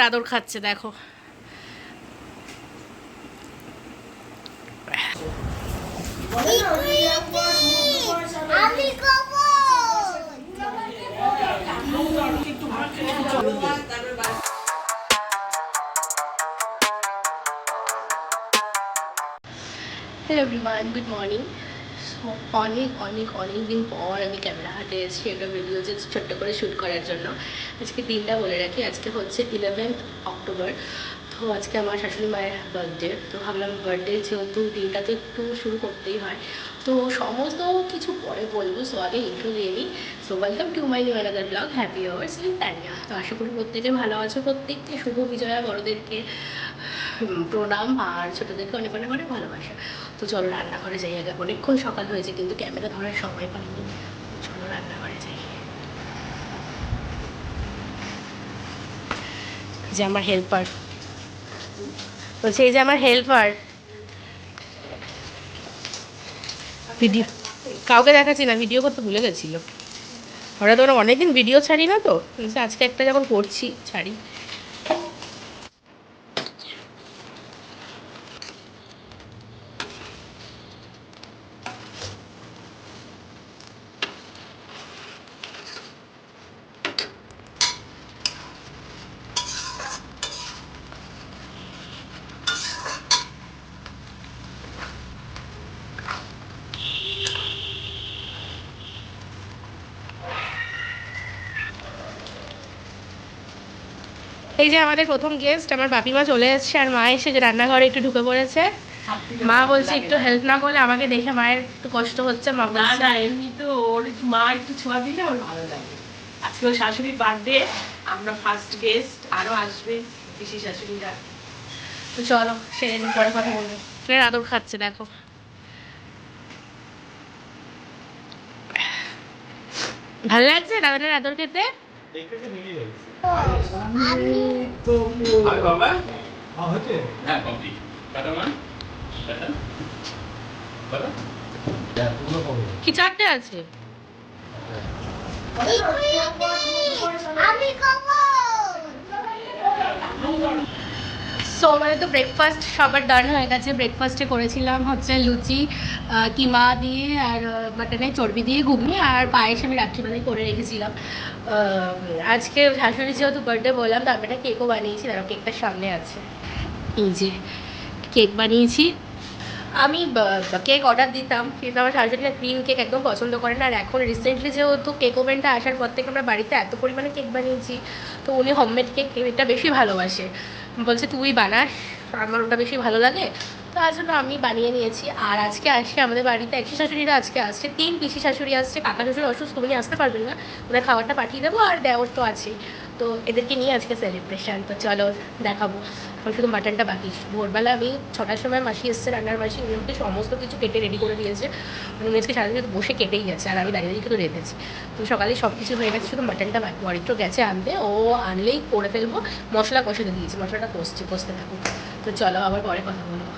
আদর খাচ্ছে দেখো। Hello everyone, good morning. অনেক অনেক অনেক দিন পর আমি ক্যামেরা হাতে এসেছি একটা ভিডিও যে ছোট্ট করে শ্যুট করার জন্য। আজকে দিনটা বলে রাখি, আজকে হচ্ছে 11 অক্টোবর। তো আজকে আমার শাশুড়ি মায়ের বার্থডে। তো ভাবলাম বার্থডে যেহেতু দিনটা তো একটু শুরু করতেই হয়, তো সমস্ত কিছু পরে বলবো। সো আগে ইন্ট্রো দিয়ে নিই। So welcome to my new another blog, happy hours with Tania. তো আশা করি প্রত্যেকে ভালো আছো, প্রত্যেককে শুভ বিজয়া, বড়োদেরকে প্রণাম আর ছোটোদেরকে অনেক অনেক অনেক ভালোবাসা। তো চলো রান্নাঘরে যাই আগে, অনেকক্ষণ সকাল হয়েছে কিন্তু ক্যামেরা ধরার সময় পাইনি। চলো রান্নাঘরে যাই। যে আমার হেল্পার, বলছে এই যে আমার হেল্পার। ভিডিও কাউকে দেখাচ্ছি না, ভিডিও করতে ভুলে গেছিল। হঠাৎ ওরা অনেকদিন ভিডিও ছাড়ি না, তো আজকে একটা যখন করছি ছাড়ি। এই যে আমাদের প্রথম গেস্ট, আমার বাপিমা চলে এসছে, আর মা এসে যে রান্নাঘরে একটু ঢুকে পড়েছে। মা বলছে একটু হেল্প না করলে, আমাকে দেখে মায়ের একটু কষ্ট হচ্ছে। মা বলছে না, এমনি তো ওর মা একটু ছোঁয়া দিলে ওর ভালো লাগে। আজকে ওর শাশুড়ির বার্থডে, আমরা ফার্স্ট গেস্ট, আরও আসবে পিসি শাশুড়িরা। তো চলো সেদিন পরে কথা বলবো। আদর খাচ্ছে দেখো। ভালো লাগছে দাদানের আদর খেতে। কি চারটে আছে? সো মানে তো ব্রেকফাস্ট সবার ডান হয়ে গেছে। ব্রেকফাস্টে করেছিলাম হচ্ছে লুচি, কিমা দিয়ে আর মাটনের চর্বি দিয়ে ঘুগনি, আর পায়েস আমি রাত্রিবেলায় করে রেখেছিলাম। আজকে শাশুড়ি যেহেতু বার্থডে বললাম, তো আমি একটা কেকও বানিয়েছি। তারা কেকটার সামনে আছে, এই যে কেক বানিয়েছি। আমি কেক অর্ডার দিতাম, কিন্তু আমার শাশুড়ি না ক্রিম কেক একদম পছন্দ করে না। আর এখন রিসেন্টলি যেহেতু কেক ওভেনটা আসার পর থেকে আমরা বাড়িতে এত পরিমাণে কেক বানিয়েছি, তো উনি হোমমেড কেক এটা বেশি ভালোবাসে। বলছে তুই বানাস, আমার ওটা বেশি ভালো লাগে। তো আজ জন্য আমি বানিয়ে নিয়েছি। আর আজকে আসছে আমাদের বাড়িতে একশো শাশুড়িরা আজকে আসছে, 3 পিসি শাশুড়ি আসছে। কাকা শ্বশুর অসুস্থ, উনি আসতে পারবেন না, ওনার খাবারটা পাঠিয়ে দেবো। আর দেওয়ার তো আছেই, তো এদেরকে নিয়ে আজকে সেলিব্রেশন। তো চলো দেখাবো। এখন শুধু মাটনটা বাকি। ভোরবেলা আমি 6টার সময় মাসি এসছে, রান্নার মাসি, উনি ওকে সমস্ত কিছু কেটে রেডি করে দিয়েছে। উনি আজকে সারাদিন বসে কেটেই গেছে, আর আমি দাঁড়িয়ে দাঁড়িয়ে কিন্তু রেখেছি। তো সকালে সব কিছু হয়ে গেছে, শুধু মাটনটা বাকি। অরিত্র গেছে আনতে, ও আনলেই করে ফেলবো। মশলা কষাতে দিয়েছি, মশলাটা কষতে থাকুক। তো চলো আবার পরে কথা বলবো।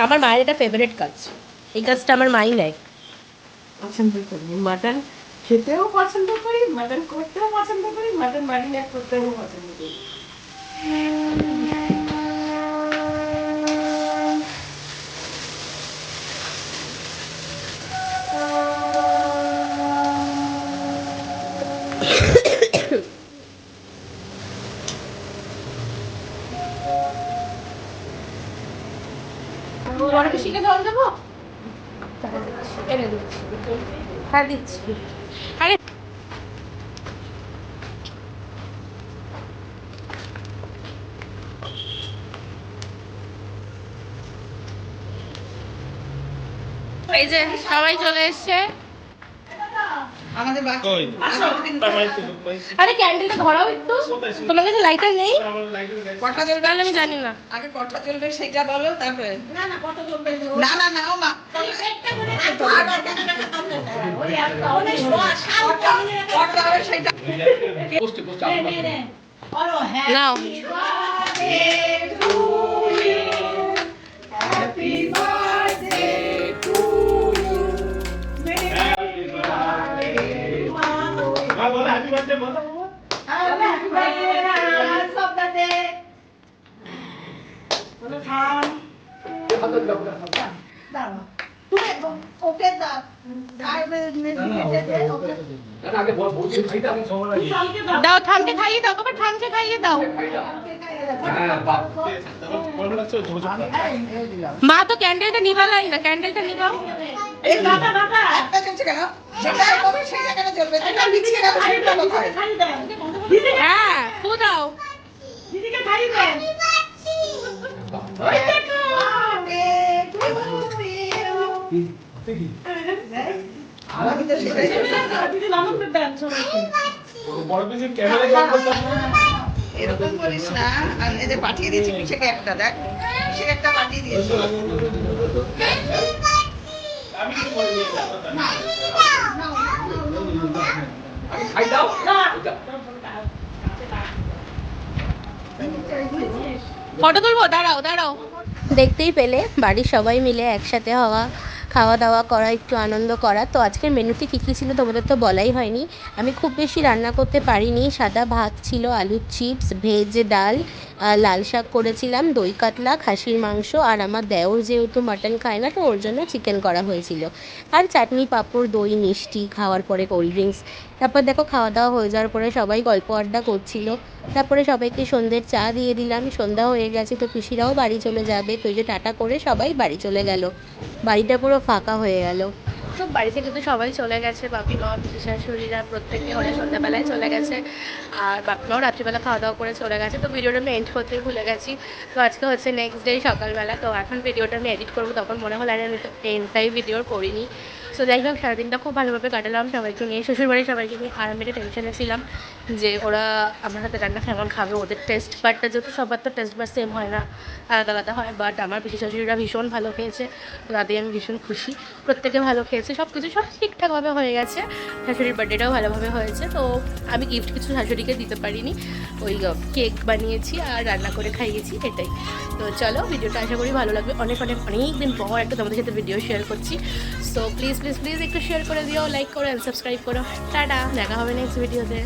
আমার মায়ের এটা ফেভারিট কাজ, এই কাজটা আমার মাই নেয়। পছন্দ করি মাটন, খেতেও পছন্দ করি, মাটন করতেও পছন্দ করি, মাটন ম্যারিনেট করতেও পছন্দ করি। তোমার পিসিকে জল দেবো? এনে দিচ্ছি, হ্যাঁ দিচ্ছি। আরে এই যে সবাই চলে এসছে। আরে ক্যান্ডেলটা ধরাও একটু। তোমার কাছে লাইটার নেই? কটা জ্বলবে আমি জানি না। আগে কটা জ্বলবে সেটা বলো, তারপরে না না কটা জ্বলবে না না না ও মা নাও। Happy birthday to you. ওকে দাও দাও থামকে খাইয়ে দাও, বাবা থামকে খাইয়ে দাও। মা তো ক্যান্ডেলটা নিভালাই না, ক্যান্ডেলটা নিভাও। এই বাবা বাবা একটা চলছে কেন? যেটা হবে সেই জায়গাটা জ্বলবে, যেটা নিচে গেল সেটা কোথায়? হ্যাঁ ফু দাও। দিদিকে খাইয়ে দে। ওই দেখো দিদি লালনকে দেন সবাইকে। এরকম করিস না। আর এই যে পাঠিয়ে দিয়েছি পিছে একটা, দেখ পিছে একটা পাঠিয়ে দিয়েছি। ফটো তুলবো, দাঁড়াও দাঁড়াও। দেখতেই পেলে বাড়ির সবাই মিলে একসাথে খাওয়া দাওয়া করা, একটু আনন্দ করা। তো আজকের মেনুতে কী কী ছিল তোমাদের তো বলাই হয়নি। আমি খুব বেশি রান্না করতে পারিনি। সাদা ভাত ছিল, আলুর চিপস, ভেজ ডাল, লাল শাক করেছিলাম, দই কাতলা, খাসির মাংস, আর আমার দেওর যেহেতু মাটন খায় না তো ওর জন্য চিকেন করা হয়েছিল, আর চাটনি, পাঁপড়, দই, মিষ্টি, খাওয়ার পরে কোল্ড ড্রিঙ্কস। তারপর দেখো খাওয়া দাওয়া হয়ে যাওয়ার পরে সবাই গল্প আড্ডা করছিল। তারপরে সবাইকে সন্ধ্যের চা দিয়ে দিলাম। সন্ধ্যা হয়ে গেছে তো পিসিরাও বাড়ি চলে যাবে, তো এই যে টাটা করে সবাই বাড়ি চলে গেল। বাড়িটা পুরো ফাঁকা হয়ে গেল। তো বাড়ি থেকে তো সবাই চলে গেছে, বাপি মা, পিসি শাশুড়িরা প্রত্যেকে হলে সন্ধ্যাবেলায় চলে গেছে, আর বাপি মাও রাত্রিবেলা খাওয়া দাওয়া করে চলে গেছে। তো ভিডিওটা আমি এন্ড করতে ভুলে গেছি। তো আজকে হচ্ছে নেক্সট ডে সকালবেলা। তো এখন ভিডিওটা আমি এডিট করবো, তখন মনে হলো আমি তো এন্ডটাই ভিডিওর করিনি। সো যাই হোক, সারাদিনটা খুব ভালোভাবে কাটালাম সবাইকে নিয়ে, শ্বশুরবাড়ির সবাইকে নিয়ে। আর আমি একটা টেনশনে ছিলাম যে ওরা আমার হাতে রান্না কেমন খাবে, ওদের টেস্ট বাটটা যেহেতু সবার তো টেস্ট বাট সেম হয় না, আলাদা আলাদা হয়। বাট আমার পিসি শাশুড়িরা ভীষণ ভালো খেয়েছে, তাতেই আমি ভীষণ খুশি। প্রত্যেকে ভালো খেয়েছে, সব ঠিকঠাকভাবে হয়ে গেছে। শাশুড়ির বার্থডেটাও ভালোভাবে হয়েছে। তো আমি গিফট কিছু শাশুড়িকে দিতে পারিনি, ওই কেক বানিয়েছি আর রান্না করে খাইয়েছি, এটাই। তো চলো, ভিডিওটা আশা করি ভালো লাগবে। অনেক দিন পর একটা তোমাদের সাথে ভিডিও শেয়ার করছি। সো প্লিজ একটু শেয়ার করে দিও, লাইক করো অ্যান্ড সাবস্ক্রাইব করো। টাটা, দেখা হবে নেক্সট ভিডিওতে।